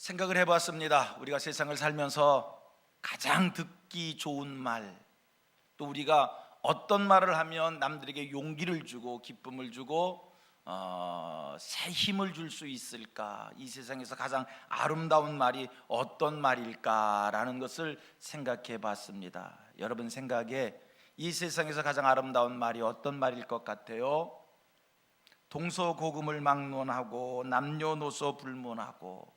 생각을 해봤습니다. 우리가 세상을 살면서 가장 듣기 좋은 말, 또 우리가 어떤 말을 하면 남들에게 용기를 주고 기쁨을 주고 새 힘을 줄 수 있을까? 이 세상에서 가장 아름다운 말이 어떤 말일까라는 것을 생각해 봤습니다. 여러분 생각에 이 세상에서 가장 아름다운 말이 어떤 말일 것 같아요? 동서고금을 막론하고 남녀노소 불문하고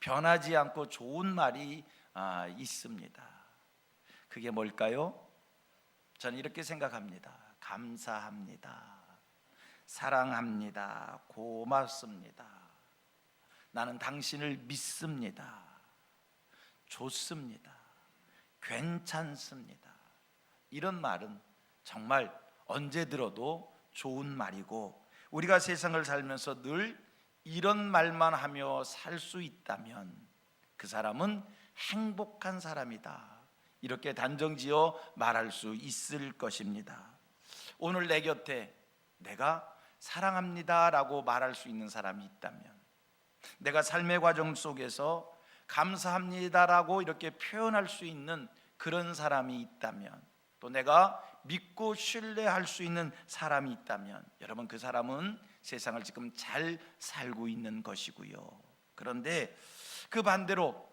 변하지 않고 좋은 말이 있습니다. 그게 뭘까요? 저는 이렇게 생각합니다. 감사합니다. 사랑합니다. 고맙습니다. 나는 당신을 믿습니다. 좋습니다. 괜찮습니다. 이런 말은 정말 언제 들어도 좋은 말이고, 우리가 세상을 살면서 늘 이런 말만 하며 살 수 있다면 그 사람은 행복한 사람이다, 이렇게 단정지어 말할 수 있을 것입니다. 오늘 내 곁에 내가 사랑합니다 라고 말할 수 있는 사람이 있다면, 내가 삶의 과정 속에서 감사합니다 라고 이렇게 표현할 수 있는 그런 사람이 있다면, 또 내가 믿고 신뢰할 수 있는 사람이 있다면, 여러분 그 사람은 세상을 지금 잘 살고 있는 것이고요. 그런데 그 반대로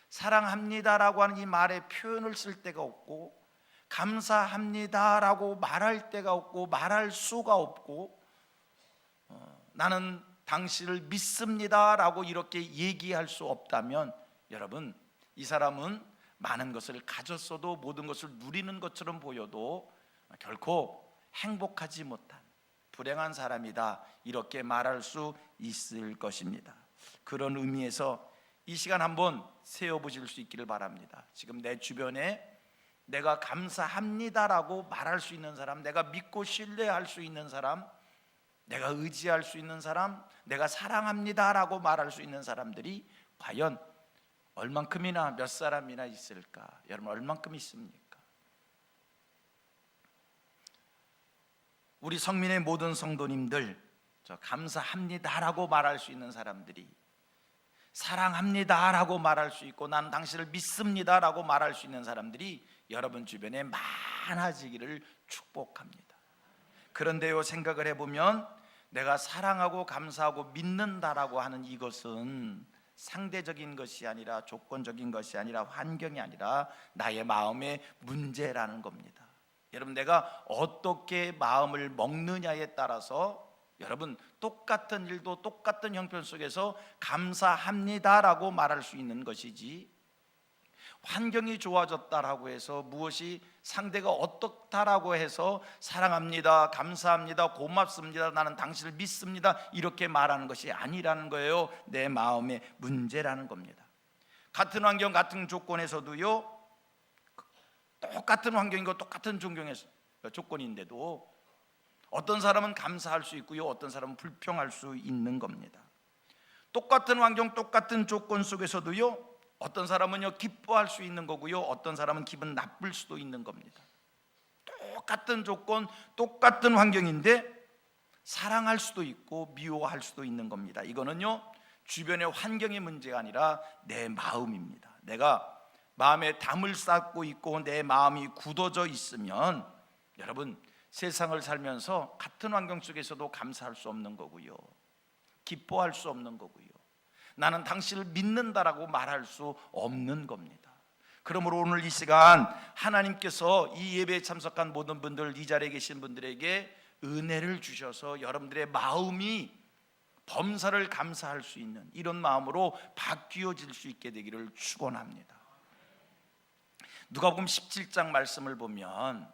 사랑합니다라고 하는 이 말에 표현을 쓸 데가 없고, 감사합니다라고 말할 데가 없고 말할 수가 없고, 나는 당신을 믿습니다라고 이렇게 얘기할 수 없다면, 여러분 이 사람은 많은 것을 가졌어도 모든 것을 누리는 것처럼 보여도 결코 행복하지 못한 불행한 사람이다, 이렇게 말할 수 있을 것입니다. 그런 의미에서 이 시간 한번 세어보실 수 있기를 바랍니다. 지금 내 주변에 내가 감사합니다라고 말할 수 있는 사람, 내가 믿고 신뢰할 수 있는 사람, 내가 의지할 수 있는 사람, 내가 사랑합니다라고 말할 수 있는 사람들이 과연 얼만큼이나 몇 사람이나 있을까? 여러분 얼만큼 있습니까? 우리 성민의 모든 성도님들, 저 감사합니다라고 말할 수 있는 사람들이, 사랑합니다라고 말할 수 있고 나는 당신을 믿습니다라고 말할 수 있는 사람들이 여러분 주변에 많아지기를 축복합니다. 그런데요, 생각을 해보면 내가 사랑하고 감사하고 믿는다라고 하는 이것은 상대적인 것이 아니라, 조건적인 것이 아니라, 환경이 아니라 나의 마음의 문제라는 겁니다. 여러분 내가 어떻게 마음을 먹느냐에 따라서 여러분 똑같은 일도 똑같은 형편 속에서 감사합니다라고 말할 수 있는 것이지, 환경이 좋아졌다라고 해서, 무엇이 상대가 어떻다라고 해서 사랑합니다, 감사합니다, 고맙습니다, 나는 당신을 믿습니다 이렇게 말하는 것이 아니라는 거예요. 내 마음의 문제라는 겁니다. 같은 환경 같은 조건에서도요, 똑같은 환경이고 똑같은 존경에서 조건인데도 어떤 사람은 감사할 수 있고요, 어떤 사람은 불평할 수 있는 겁니다. 똑같은 환경 똑같은 조건 속에서도요, 어떤 사람은요 기뻐할 수 있는 거고요, 어떤 사람은 기분 나쁠 수도 있는 겁니다. 똑같은 조건 똑같은 환경인데 사랑할 수도 있고 미워할 수도 있는 겁니다. 이거는요 주변의 환경의 문제가 아니라 내 마음입니다. 내가 마음에 담을 쌓고 있고 내 마음이 굳어져 있으면 여러분 세상을 살면서 같은 환경 속에서도 감사할 수 없는 거고요, 기뻐할 수 없는 거고요, 나는 당신을 믿는다라고 말할 수 없는 겁니다. 그러므로 오늘 이 시간 하나님께서 이 예배에 참석한 모든 분들, 이 자리에 계신 분들에게 은혜를 주셔서 여러분들의 마음이 범사를 감사할 수 있는 이런 마음으로 바뀌어질 수 있게 되기를 축원합니다. 누가복음 17장 말씀을 보면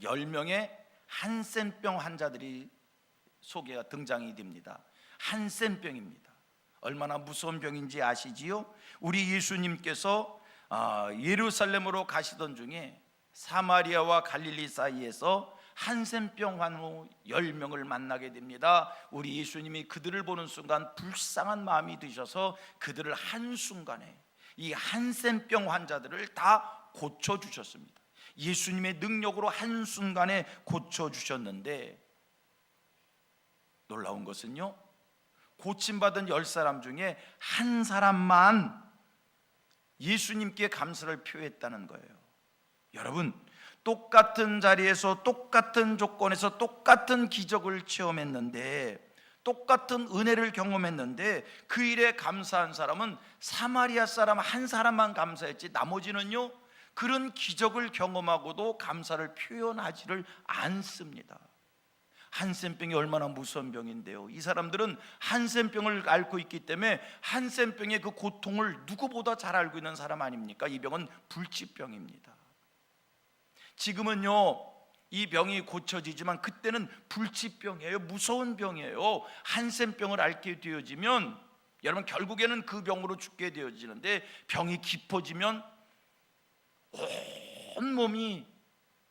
10명의 한센병 환자들이 소개가 등장이 됩니다. 한센병입니다. 얼마나 무서운 병인지 아시지요? 우리 예수님께서 예루살렘으로 가시던 중에 사마리아와 갈릴리 사이에서 한센병 환우 10명을 만나게 됩니다. 우리 예수님이 그들을 보는 순간 불쌍한 마음이 드셔서 그들을 한순간에 이 한센병 환자들을 다 고쳐주셨습니다. 예수님의 능력으로 한순간에 고쳐주셨는데, 놀라운 것은요 고침받은 10사람 중에 한 사람만 예수님께 감사를 표했다는 거예요. 여러분, 똑같은 자리에서 똑같은 조건에서 똑같은 기적을 체험했는데, 똑같은 은혜를 경험했는데, 그 일에 감사한 사람은 사마리아 사람 한 사람만 감사했지, 나머지는요 그런 기적을 경험하고도 감사를 표현하지를 않습니다. 한센병이 얼마나 무서운 병인데요, 이 사람들은 한센병을 앓고 있기 때문에 한센병의 그 고통을 누구보다 잘 알고 있는 사람 아닙니까? 이 병은 불치병입니다. 지금은요 이 병이 고쳐지지만 그때는 불치병이에요. 무서운 병이에요. 한센병을 앓게 되어지면 여러분 결국에는 그 병으로 죽게 되어지는데, 병이 깊어지면 온 몸이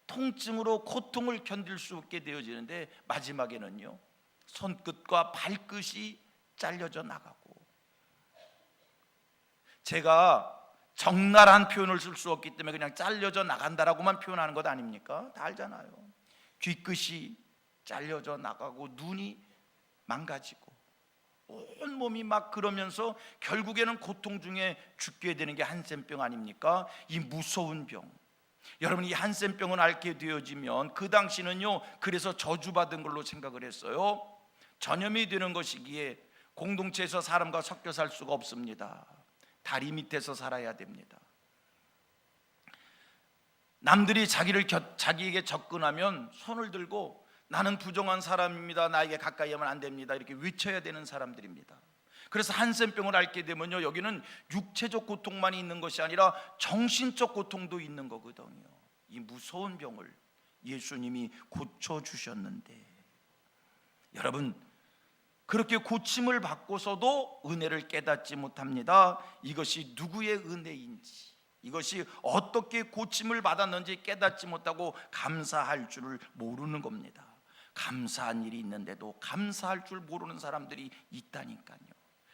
통증으로 고통을 견딜 수 없게 되어지는데, 마지막에는요 손끝과 발끝이 잘려져 나가고, 제가 적나라한 표현을 쓸 수 없기 때문에 그냥 잘려져 나간다라고만 표현하는 것 아닙니까? 다 알잖아요. 귀끝이 잘려져 나가고 눈이 망가지고 온 몸이 막 그러면서 결국에는 고통 중에 죽게 되는 게 한센병 아닙니까? 이 무서운 병. 여러분, 이 한센병을 앓게 되어지면 그 당시는요 그래서 저주받은 걸로 생각을 했어요. 전염이 되는 것이기에 공동체에서 사람과 섞여 살 수가 없습니다. 다리 밑에서 살아야 됩니다. 남들이 자기에게 접근하면 손을 들고 나는 부정한 사람입니다, 나에게 가까이 하면 안 됩니다, 이렇게 외쳐야 되는 사람들입니다. 그래서 한센병을 앓게 되면요 여기는 육체적 고통만이 있는 것이 아니라 정신적 고통도 있는 거거든요. 이 무서운 병을 예수님이 고쳐주셨는데, 여러분 그렇게 고침을 받고서도 은혜를 깨닫지 못합니다. 이것이 누구의 은혜인지, 이것이 어떻게 고침을 받았는지 깨닫지 못하고 감사할 줄을 모르는 겁니다. 감사한 일이 있는데도 감사할 줄 모르는 사람들이 있다니까요.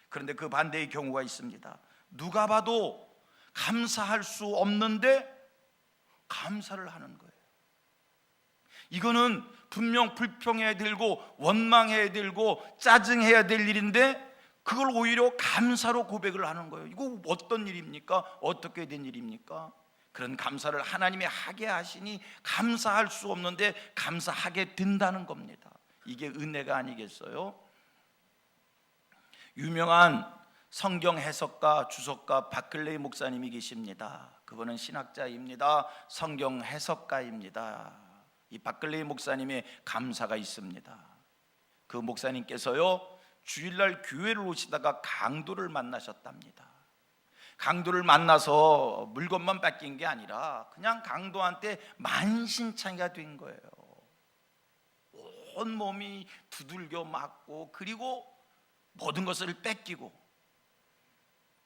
그런데 그 반대의 경우가 있습니다. 누가 봐도 감사할 수 없는데 감사를 하는 거예요. 이거는 분명 불평해야 되고 원망해야 되고 짜증해야 될 일인데 그걸 오히려 감사로 고백을 하는 거예요. 이거 어떤 일입니까? 어떻게 된 일입니까? 그런 감사를 하나님이 하게 하시니 감사할 수 없는데 감사하게 된다는 겁니다. 이게 은혜가 아니겠어요? 유명한 성경 해석가, 주석가 바클레이 목사님이 계십니다. 그분은 신학자입니다. 성경 해석가입니다. 이 바클레이 목사님의 감사가 있습니다. 그 목사님께서요 주일날 교회를 오시다가 강도를 만나셨답니다. 강도를 만나서 물건만 뺏긴 게 아니라 그냥 강도한테 만신창이가 된 거예요. 온 몸이 두들겨 맞고 그리고 모든 것을 뺏기고,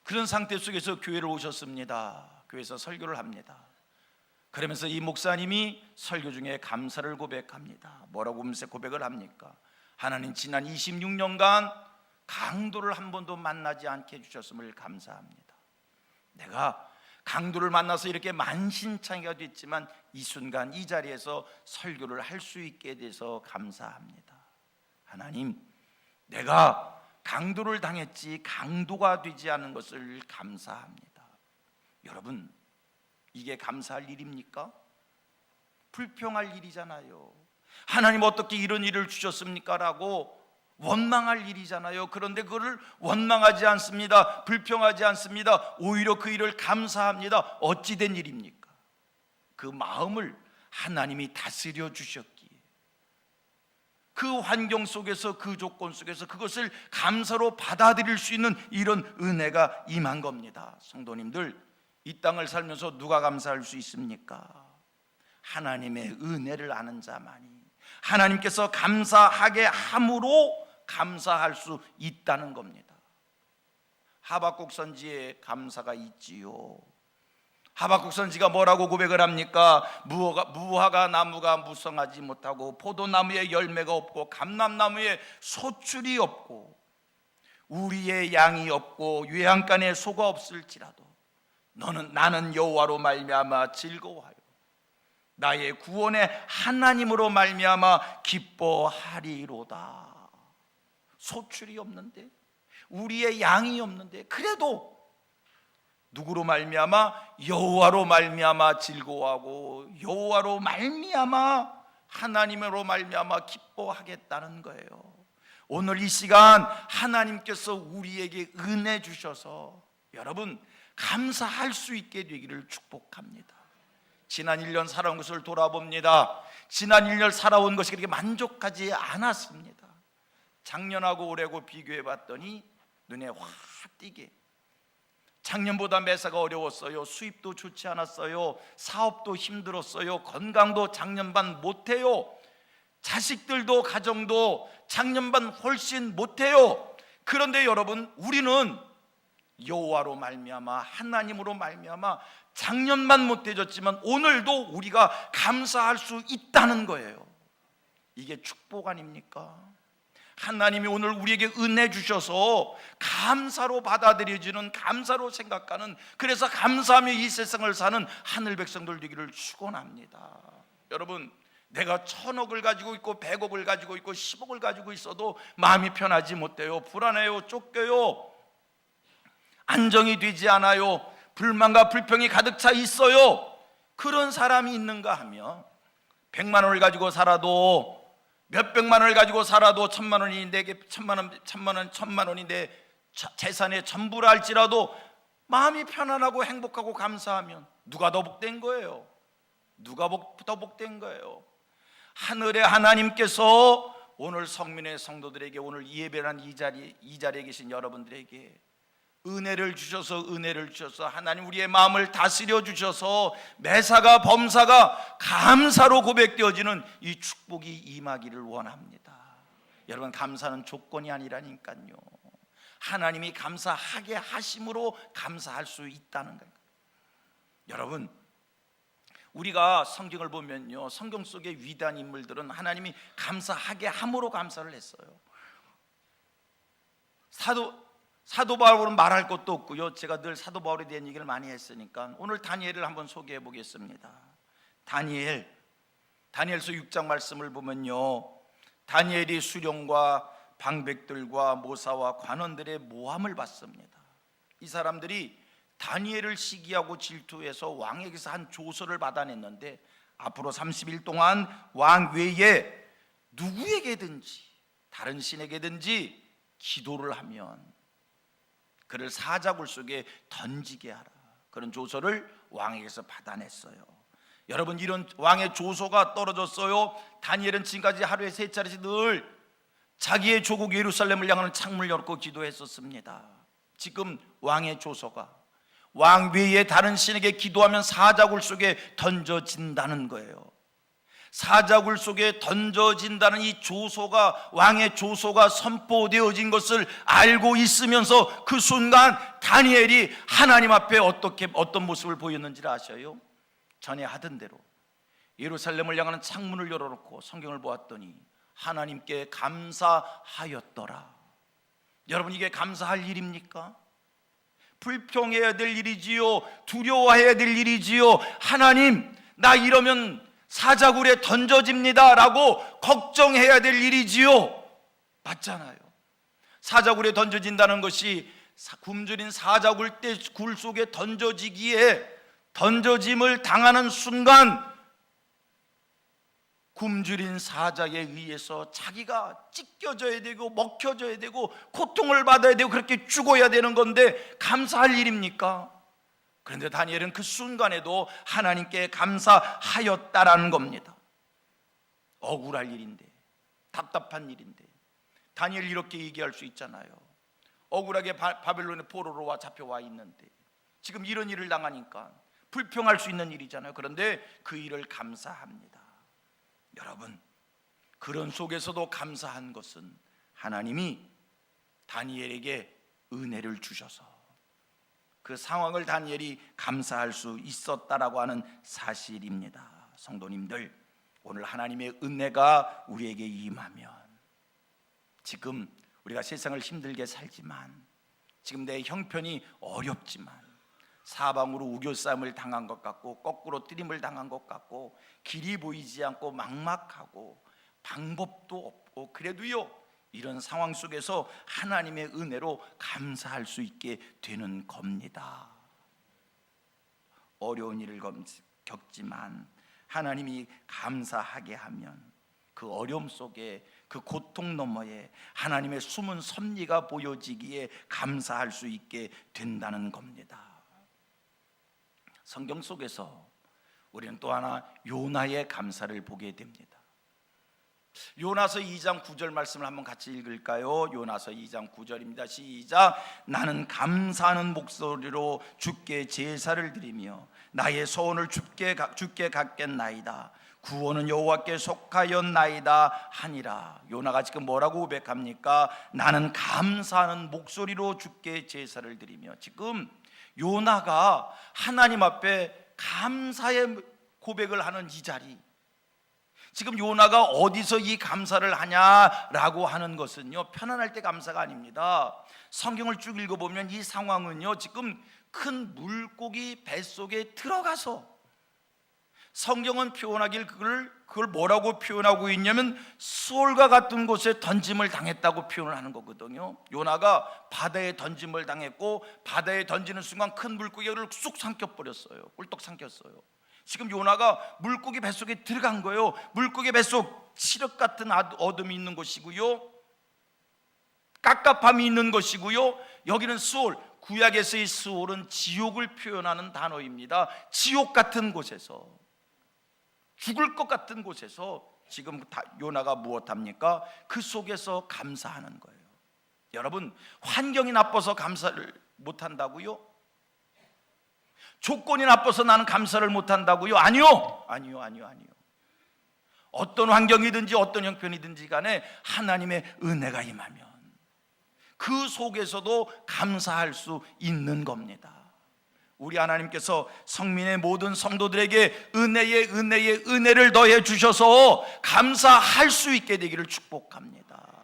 그런 상태 속에서 교회를 오셨습니다. 교회에서 설교를 합니다. 그러면서 이 목사님이 설교 중에 감사를 고백합니다. 뭐라고 하면서 고백을 합니까? 하나님, 지난 26년간 강도를 한 번도 만나지 않게 해주셨음을 감사합니다. 내가 강도를 만나서 이렇게 만신창이가 됐지만 이 순간 이 자리에서 설교를 할 수 있게 돼서 감사합니다. 하나님, 내가 강도를 당했지 강도가 되지 않은 것을 감사합니다. 여러분, 이게 감사할 일입니까? 불평할 일이잖아요. 하나님 어떻게 이런 일을 주셨습니까? 라고 원망할 일이잖아요. 그런데 그거를 원망하지 않습니다. 불평하지 않습니다. 오히려 그 일을 감사합니다. 어찌 된 일입니까? 그 마음을 하나님이 다스려 주셨기에, 그 환경 속에서, 그 조건 속에서 그것을 감사로 받아들일 수 있는 이런 은혜가 임한 겁니다. 성도님들, 이 땅을 살면서 누가 감사할 수 있습니까? 하나님의 은혜를 아는 자만이, 하나님께서 감사하게 함으로 감사할 수 있다는 겁니다. 하박국 선지에 감사가 있지요. 하박국 선지가 뭐라고 고백을 합니까? 무화과 나무가 무성하지 못하고 포도나무에 열매가 없고 감람나무에 소출이 없고 우리의 양이 없고 외양간에 소가 없을지라도 나는 여호와로 말미암아 즐거워하여 나의 구원의 하나님으로 말미암아 기뻐하리로다. 소출이 없는데, 우리의 양이 없는데 그래도 누구로 말미암아? 여호와로 말미암아 즐거워하고 여호와로 말미암아 하나님으로 말미암아 기뻐하겠다는 거예요. 오늘 이 시간 하나님께서 우리에게 은혜 주셔서 여러분 감사할 수 있게 되기를 축복합니다. 지난 1년 살아온 것을 돌아봅니다. 지난 1년 살아온 것이 그렇게 만족하지 않았습니다. 작년하고 올해하고 비교해 봤더니 눈에 확 띄게 작년보다 매사가 어려웠어요. 수입도 좋지 않았어요. 사업도 힘들었어요. 건강도 작년반 못해요. 자식들도 가정도 작년반 훨씬 못해요. 그런데 여러분 우리는 여호와로 말미암아 하나님으로 말미암아 작년만 못해졌지만 오늘도 우리가 감사할 수 있다는 거예요. 이게 축복 아닙니까? 하나님이 오늘 우리에게 은혜 주셔서 감사로 받아들여지는, 감사로 생각하는, 그래서 감사하며 이 세상을 사는 하늘 백성들 되기를 축원합니다. 여러분 내가 1,000억을 가지고 있고 100억을 가지고 있고 10억을 가지고 있어도 마음이 편하지 못해요. 불안해요. 쫓겨요. 안정이 되지 않아요. 불만과 불평이 가득 차 있어요. 그런 사람이 있는가 하며 100만 원을 가지고 살아도, 몇백만 원을 가지고 살아도 1,000만 원이 내게 1,000만 원이 내 재산의 전부라 할지라도 마음이 편안하고 행복하고 감사하면 누가 더 복된 거예요? 누가 더 복된 거예요? 하늘의 하나님께서 오늘 성민의 성도들에게, 오늘 예배란 이 자리에 계신 여러분들에게 은혜를 주셔서 하나님 우리의 마음을 다스려 주셔서 매사가 범사가 감사로 고백되어지는 이 축복이 임하기를 원합니다. 여러분 감사는 조건이 아니라니까요. 하나님이 감사하게 하심으로 감사할 수 있다는 거예요. 여러분 우리가 성경을 보면요, 성경 속의 위대한 인물들은 하나님이 감사하게 함으로 감사를 했어요. 사도 바울은 말할 것도 없고요. 제가 늘 사도 바울에 대한 얘기를 많이 했으니까 오늘 다니엘을 한번 소개해 보겠습니다. 다니엘서 6장 말씀을 보면요, 다니엘이 수령과 방백들과 모사와 관원들의 모함을 받습니다. 이 사람들이 다니엘을 시기하고 질투해서 왕에게서 한 조서를 받아냈는데 앞으로 30일 동안 왕 외에 누구에게든지 다른 신에게든지 기도를 하면 그를 사자굴 속에 던지게 하라, 그런 조서를 왕에게서 받아냈어요. 여러분 이런 왕의 조서가 떨어졌어요. 다니엘은 지금까지 하루에 3차례씩 늘 자기의 조국 예루살렘을 향하는 창문을 열고 기도했었습니다. 지금 왕의 조서가 왕 외에 다른 신에게 기도하면 사자굴 속에 던져진다는 거예요. 사자굴 속에 던져진다는 이 조소가, 왕의 조소가 선포되어진 것을 알고 있으면서 그 순간 다니엘이 하나님 앞에 어떤 모습을 보였는지를 아셔요? 전에 하던 대로 예루살렘을 향하는 창문을 열어놓고 성경을 보았더니 하나님께 감사하였더라. 여러분 이게 감사할 일입니까? 불평해야 될 일이지요. 두려워해야 될 일이지요. 하나님 나 이러면 사자굴에 던져집니다 라고 걱정해야 될 일이지요. 맞잖아요. 사자굴에 던져진다는 것이 굶주린 사자굴 굴 속에 던져짐을 당하는 순간 굶주린 사자에 의해서 자기가 찢겨져야 되고 먹혀져야 되고 고통을 받아야 되고 그렇게 죽어야 되는 건데 감사할 일입니까? 그런데 다니엘은 그 순간에도 하나님께 감사하였다라는 겁니다. 억울할 일인데, 답답한 일인데 다니엘이 이렇게 얘기할 수 있잖아요. 억울하게 바벨론의 포로로 잡혀와 있는데 지금 이런 일을 당하니까 불평할 수 있는 일이잖아요. 그런데 그 일을 감사합니다. 여러분 그런 속에서도 감사한 것은 하나님이 다니엘에게 은혜를 주셔서 그 상황을 다니엘이 감사할 수 있었다라고 하는 사실입니다. 성도님들 오늘 하나님의 은혜가 우리에게 임하면, 지금 우리가 세상을 힘들게 살지만, 지금 내 형편이 어렵지만, 사방으로 우겨싸움을 당한 것 같고 거꾸로 뜨림을 당한 것 같고 길이 보이지 않고 막막하고 방법도 없고 그래도요 이런 상황 속에서 하나님의 은혜로 감사할 수 있게 되는 겁니다. 어려운 일을 겪지만 하나님이 감사하게 하면 그 어려움 속에, 그 고통 너머에 하나님의 숨은 섭리가 보여지기에 감사할 수 있게 된다는 겁니다. 성경 속에서 우리는 또 하나 요나의 감사를 보게 됩니다. 요나서 2장 9절 말씀을 한번 같이 읽을까요? 요나서 2장 9절입니다. 시작. 나는 감사하는 목소리로 주께 제사를 드리며 나의 소원을 주께 갖겠나이다. 구원은 여호와께 속하였나이다 하니라. 요나가 지금 뭐라고 고백합니까? 나는 감사하는 목소리로 주께 제사를 드리며. 지금 요나가 하나님 앞에 감사의 고백을 하는 이 자리, 지금 요나가 어디서 이 감사를 하냐라고 하는 것은요, 편안할 때 감사가 아닙니다. 성경을 쭉 읽어보면 이 상황은요, 지금 큰 물고기 뱃속에 들어가서, 성경은 표현하길 그걸 뭐라고 표현하고 있냐면 수월과 같은 곳에 던짐을 당했다고 표현을 하는 거거든요. 요나가 바다에 던짐을 당했고, 바다에 던지는 순간 큰 물고기를 쑥 삼켜버렸어요. 꿀떡 삼켰어요. 지금 요나가 물고기 뱃속에 들어간 거예요. 물고기 뱃속 칠흑 같은 어둠이 있는 곳이고요, 깝깝함이 있는 것이고요. 여기는 수올, 구약에서의 수올은 지옥을 표현하는 단어입니다. 지옥 같은 곳에서, 죽을 것 같은 곳에서 지금 요나가 무엇합니까? 그 속에서 감사하는 거예요. 여러분, 환경이 나빠서 감사를 못한다고요? 조건이 나빠서 나는 감사를 못한다고요? 아니요. 어떤 환경이든지 어떤 형편이든지 간에 하나님의 은혜가 임하면 그 속에서도 감사할 수 있는 겁니다. 우리 하나님께서 성민의 모든 성도들에게 은혜를 더해 주셔서 감사할 수 있게 되기를 축복합니다.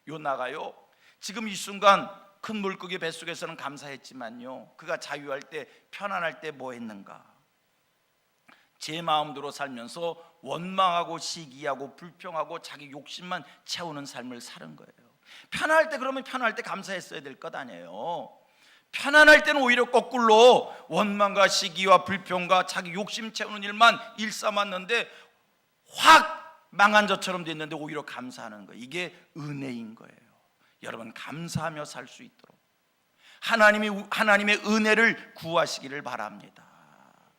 요나가요, 지금 이 순간 큰 물고기 뱃속에서는 감사했지만요, 그가 자유할 때, 편안할 때 뭐 했는가? 제 마음대로 살면서 원망하고 시기하고 불평하고 자기 욕심만 채우는 삶을 사는 거예요. 편안할 때, 그러면 편안할 때 감사했어야 될 것 아니에요. 편안할 때는 오히려 거꾸로 원망과 시기와 불평과 자기 욕심 채우는 일만 일삼았는데 확 망한 것처럼 됐는데 오히려 감사하는 거예요. 이게 은혜인 거예요. 여러분, 감사하며 살 수 있도록 하나님의 은혜를 구하시기를 바랍니다.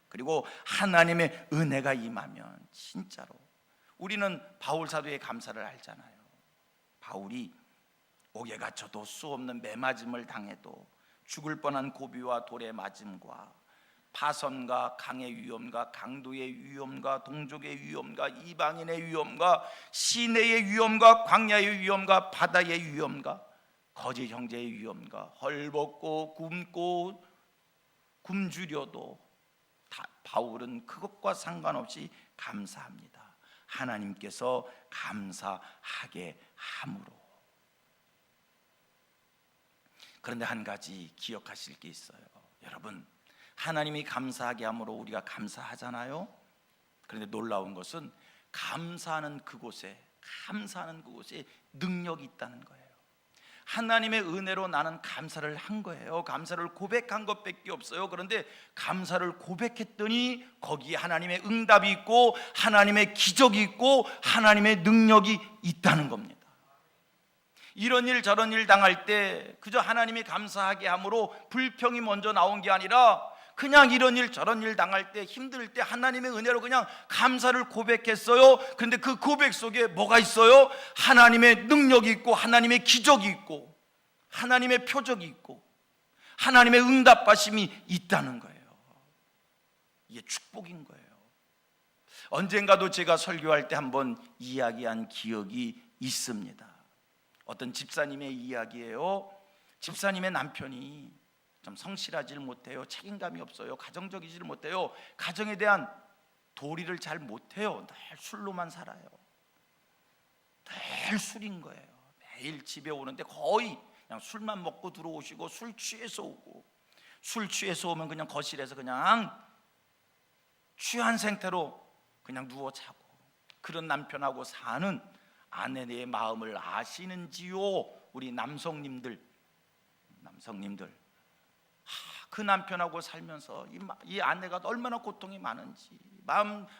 그리고 하나님의 은혜가 임하면 진짜로 우리는 바울 사도의 감사를 알잖아요. 바울이 옥에 갇혀도 수없는 매맞음을 당해도, 죽을 뻔한 고비와 돌의 맞음과 파선과 강의 위험과 강도의 위험과 동족의 위험과 이방인의 위험과 시내의 위험과 광야의 위험과 바다의 위험과 거짓 형제의 위험과 헐벗고 굶고 굶주려도 바울은 그것과 상관없이 감사합니다. 하나님께서 감사하게 함으로. 그런데 한 가지 기억하실 게 있어요. 여러분, 하나님이 감사하게 함으로 우리가 감사하잖아요. 그런데 놀라운 것은 감사하는 그곳에 능력이 있다는 거예요. 하나님의 은혜로 나는 감사를 한 거예요. 감사를 고백한 것밖에 없어요. 그런데 감사를 고백했더니 거기에 하나님의 응답이 있고 하나님의 기적이 있고 하나님의 능력이 있다는 겁니다. 이런 일 저런 일 당할 때 그저 하나님이 감사하게 함으로 불평이 먼저 나온 게 아니라, 그냥 이런 일 저런 일 당할 때, 힘들 때 하나님의 은혜로 그냥 감사를 고백했어요. 그런데 그 고백 속에 뭐가 있어요? 하나님의 능력이 있고 하나님의 기적이 있고 하나님의 표적이 있고 하나님의 응답하심이 있다는 거예요. 이게 축복인 거예요. 언젠가도 제가 설교할 때 한번 이야기한 기억이 있습니다. 어떤 집사님의 이야기예요. 집사님의 남편이 좀 성실하지 못해요. 책임감이 없어요. 가정적이지 못해요. 가정에 대한 도리를 잘 못해요. 늘 술로만 살아요. 늘 술인 거예요. 매일 집에 오는데 거의 그냥 술만 먹고 들어오시고, 술 취해서 오고, 술 취해서 오면 그냥 거실에서 그냥 취한 상태로 그냥 누워 자고, 그런 남편하고 사는 아내의 마음을 아시는지요? 우리 남성님들, 그 남편하고 살면서 이 아내가 얼마나 고통이 많은지,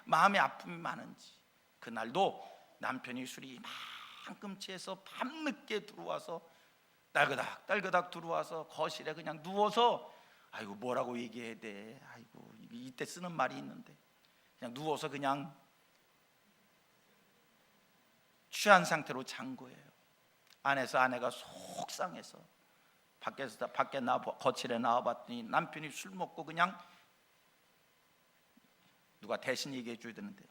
마음의 아픔이 많은지. 그날도 남편이 술이 이만큼 취해서 밤늦게 들어와서 딸그닥 들어와서 거실에 그냥 누워서, 아이고 뭐라고 얘기해야 돼, 아이고 이때 쓰는 말이 있는데, 그냥 누워서 그냥 취한 상태로 잔 거예요. 안에서 아내가 속상해서 거실에 나와봤더니 남편이 술 먹고, 그냥 누가 대신 얘기해 줘야 되는데,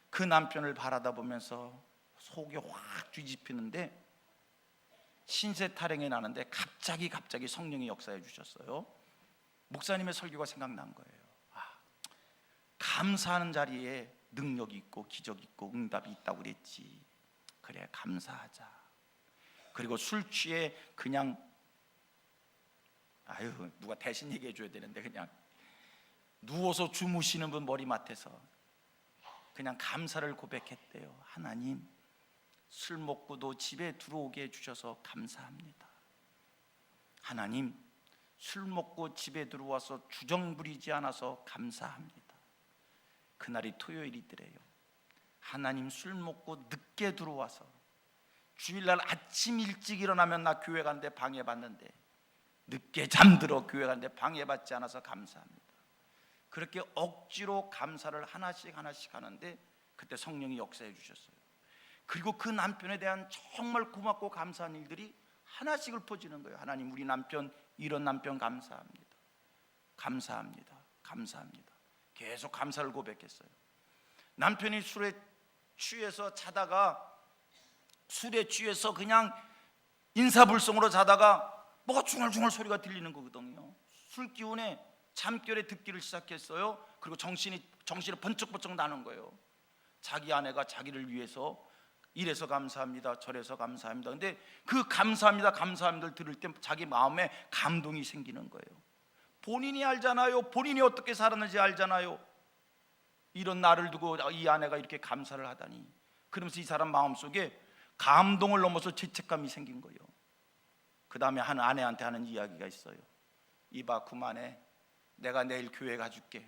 그 남편을 바라다 보면서 속이 확 뒤집히는데 신세 타령이 나는데 갑자기 성령이 역사해 주셨어요. 목사님의 설교가 생각난 거예요. 감사하는 자리에 능력이 있고 기적이 있고 응답이 있다고 그랬지. 그래, 감사하자. 그리고 술 취해 그냥 누가 대신 얘기해 줘야 되는데, 그냥 누워서 주무시는 분 머리맡에서 그냥 감사를 고백했대요. 하나님, 술 먹고도 집에 들어오게 해주셔서 감사합니다. 하나님, 술 먹고 집에 들어와서 주정 부리지 않아서 감사합니다. 그날이 토요일이더래요. 하나님, 술 먹고 늦게 들어와서 주일날 아침 일찍 일어나면 나 교회 가는데 방해받는데 늦게 잠들어 교회 가는데 방해받지 않아서 감사합니다. 그렇게 억지로 감사를 하나씩 하는데 그때 성령이 역사해 주셨어요. 그리고 그 남편에 대한 정말 고맙고 감사한 일들이 하나씩 읊어지는 거예요. 하나님, 우리 남편, 이런 남편 감사합니다. 계속 감사를 고백했어요. 남편이 술에 취해서 그냥 인사불성으로 자다가 뭐가 중얼중얼 소리가 들리는 거거든요. 술 기운에 잠결에 듣기를 시작했어요. 그리고 정신이 번쩍번쩍 나는 거예요. 자기 아내가 자기를 위해서 이래서 감사합니다, 저래서 감사합니다. 근데 그 감사합니다를 들을 때 자기 마음에 감동이 생기는 거예요. 본인이 알잖아요. 본인이 어떻게 살았는지 알잖아요. 이런 나를 두고 이 아내가 이렇게 감사를 하다니. 그러면서 이 사람 마음속에 감동을 넘어서 죄책감이 생긴 거예요. 그 다음에 한 아내한테 하는 이야기가 있어요. 이봐, 그만해. 내가 내일 교회 가줄게.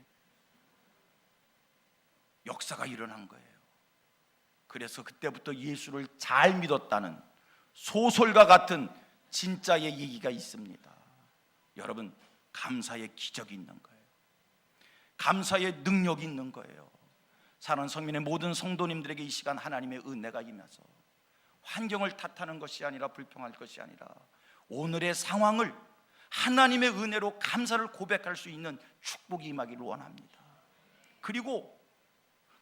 역사가 일어난 거예요. 그래서 그때부터 예수를 잘 믿었다는 소설과 같은 진짜의 얘기가 있습니다. 여러분, 감사의 기적이 있는 거예요. 감사의 능력이 있는 거예요. 사랑하는 성민의 모든 성도님들에게 이 시간 하나님의 은혜가 임해서 환경을 탓하는 것이 아니라, 불평할 것이 아니라, 오늘의 상황을 하나님의 은혜로 감사를 고백할 수 있는 축복이 임하기를 원합니다. 그리고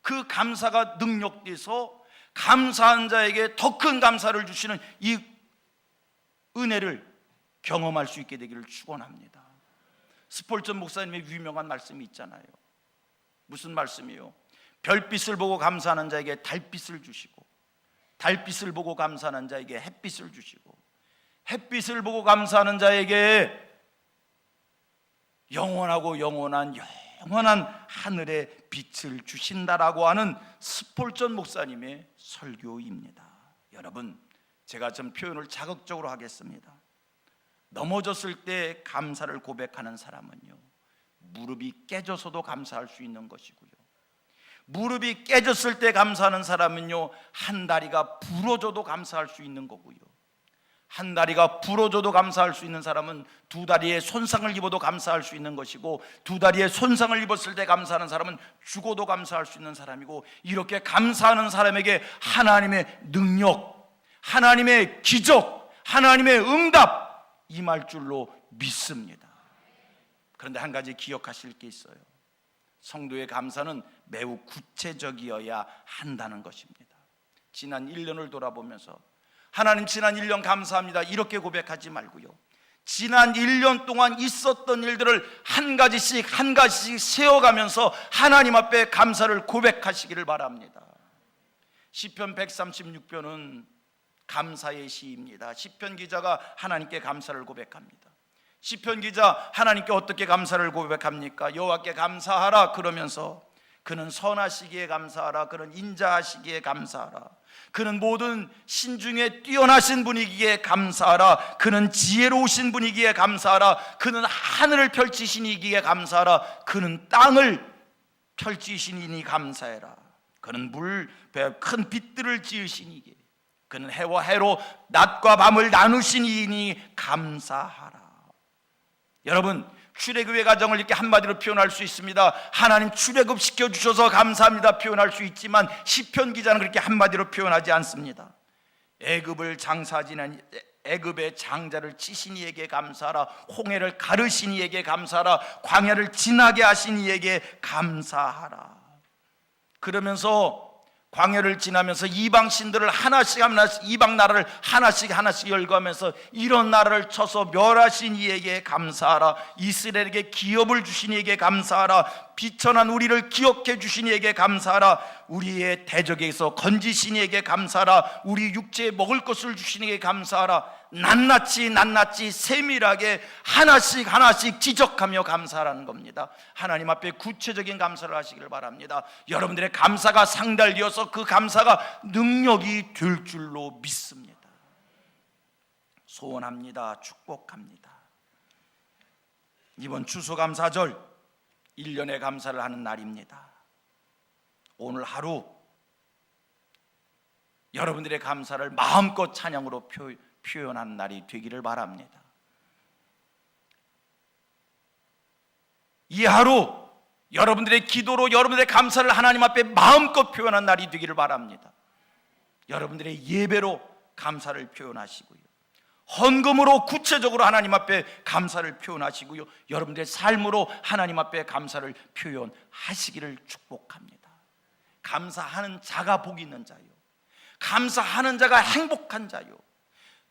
그 감사가 능력돼서 감사한 자에게 더 큰 감사를 주시는 이 은혜를 경험할 수 있게 되기를 축원합니다. 스폴전 목사님의 유명한 말씀이 있잖아요. 무슨 말씀이요? 별빛을 보고 감사하는 자에게 달빛을 주시고, 달빛을 보고 감사하는 자에게 햇빛을 주시고, 햇빛을 보고 감사하는 자에게 영원한 하늘의 빛을 주신다라고 하는 스폴전 목사님의 설교입니다. 여러분, 제가 좀 표현을 자극적으로 하겠습니다. 넘어졌을 때 감사를 고백하는 사람은요, 무릎이 깨져서도 감사할 수 있는 것이고요, 무릎이 깨졌을 때 감사하는 사람은요, 한 다리가 부러져도 감사할 수 있는 거고요, 한 다리가 부러져도 감사할 수 있는 사람은 두 다리에 손상을 입어도 감사할 수 있는 것이고, 두 다리에 손상을 입었을 때 감사하는 사람은 죽어도 감사할 수 있는 사람이고, 이렇게 감사하는 사람에게 하나님의 능력, 하나님의 기적, 하나님의 응답 임할 줄로 믿습니다. 그런데 한 가지 기억하실 게 있어요. 성도의 감사는 매우 구체적이어야 한다는 것입니다. 지난 1년을 돌아보면서 하나님, 지난 1년 감사합니다, 이렇게 고백하지 말고요, 지난 1년 동안 있었던 일들을 한 가지씩 세어가면서 하나님 앞에 감사를 고백하시기를 바랍니다. 시편 136편은 감사의 시입니다. 시편 기자가 하나님께 감사를 고백합니다. 시편 기자 하나님께 어떻게 감사를 고백합니까? 여호와께 감사하라 그러면서 그는 선하시기에 감사하라. 그는 인자하시기에 감사하라. 그는 모든 신중에 뛰어나신 분이기에 감사하라. 그는 지혜로우신 분이기에 감사하라. 그는 하늘을 펼치시니기에 감사하라. 그는 땅을 펼치시니 감사해라. 그는 물배 큰 빛들을 지으시니기에, 그는 해와 해로 낮과 밤을 나누시니 감사하라. 여러분, 출애굽의 가정을 이렇게 한마디로 표현할 수 있습니다. 하나님 출애굽 시켜주셔서 감사합니다 표현할 수 있지만, 시편 기자는 그렇게 한마디로 표현하지 않습니다. 애굽을 장사지는 애굽의 장자를 치신 이에게 감사하라. 홍해를 가르신 이에게 감사하라. 광야를 지나게 하신 이에게 감사하라. 그러면서 광야를 지나면서 이방 신들을 하나씩 이방 나라를 하나씩 열거하면서 이런 나라를 쳐서 멸하신 이에게 감사하라. 이스라엘에게 기업을 주신 이에게 감사하라. 비천한 우리를 기억해 주신 이에게 감사하라. 우리의 대적에서 건지신 이에게 감사하라. 우리 육체에 먹을 것을 주신 이에게 감사하라. 낱낱이 세밀하게 하나씩 지적하며 감사하라는 겁니다. 하나님 앞에 구체적인 감사를 하시길 바랍니다. 여러분들의 감사가 상달되어서 그 감사가 능력이 될 줄로 믿습니다. 소원합니다. 축복합니다. 이번 추수감사절 1년의 감사를 하는 날입니다. 오늘 하루 여러분들의 감사를 마음껏 찬양으로 표현한 날이 되기를 바랍니다. 이 하루 여러분들의 기도로 여러분들의 감사를 하나님 앞에 마음껏 표현한 날이 되기를 바랍니다. 여러분들의 예배로 감사를 표현하시고요, 헌금으로 구체적으로 하나님 앞에 감사를 표현하시고요, 여러분들의 삶으로 하나님 앞에 감사를 표현하시기를 축복합니다. 감사하는 자가 복 있는 자요, 감사하는 자가 행복한 자요,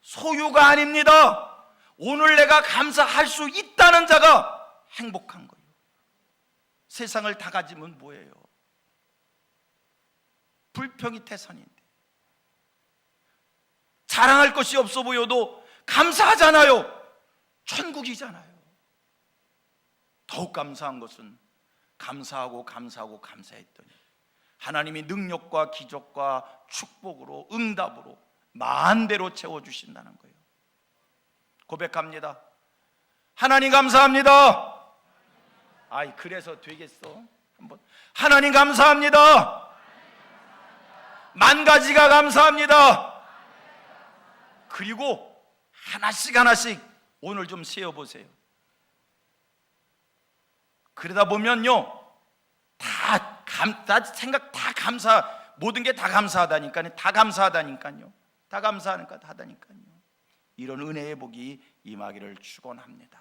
소유가 아닙니다. 오늘 내가 감사할 수 있다는 자가 행복한 거예요. 세상을 다 가지면 뭐예요? 불평이 태산인데, 자랑할 것이 없어 보여도 감사하잖아요. 천국이잖아요. 더욱 감사한 것은 감사하고 감사했더니 하나님이 능력과 기적과 축복으로, 응답으로 만배로 채워주신다는 거예요. 고백합니다. 하나님 감사합니다. 아이, 그래서 되겠어? 한번 하나님 감사합니다. 만 가지가 감사합니다. 그리고 하나씩 오늘 좀 세어보세요. 그러다 보면요, 모든 게 다 감사하다니까요. 다 감사하다니까요. 이런 은혜의 복이 임하기를 축원합니다.